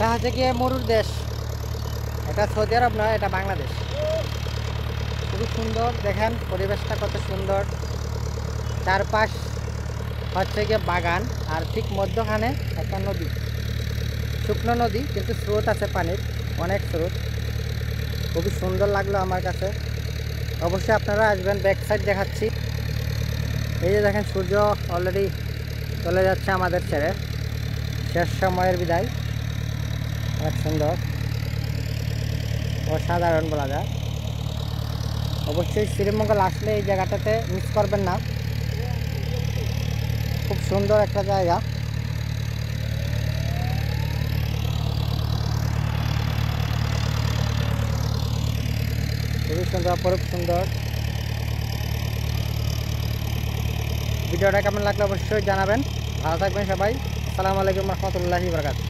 এটা হচ্ছে গিয়ে মরুর দেশ, এটা সৌদি আরব নয়, এটা বাংলাদেশ। খুবই সুন্দর, দেখেন পরিবেশটা কত সুন্দর। চারপাশ হচ্ছে গিয়ে বাগান, আর ঠিক মধ্যখানে একটা নদী, শুকনো নদী কিন্তু স্রোত আছে পানির, অনেক স্রোত। খুবই সুন্দর লাগলো আমার কাছে। অবশ্যই আপনারা আসবেন। ব্যাক সাইড দেখাচ্ছি, এই যে দেখেন সূর্য অলরেডি চলে যাচ্ছে আমাদের ছেড়ে, শেষ সময়ের বিদায়। অনেক সুন্দর, অসাধারণ বলা যায়। অবশ্যই শ্রীমঙ্গল আসলে এই জায়গাটাতে মিস করবেন না, খুব সুন্দর একটা জায়গা। খুবই সুন্দর, অপরূপ সুন্দর। ভিডিওটা কেমন লাগলো অবশ্যই জানাবেন। ভালো থাকবেন সবাই। আসসালামু আলাইকুম রহমতুল্লাহি ওয়া বারাকাতুহু।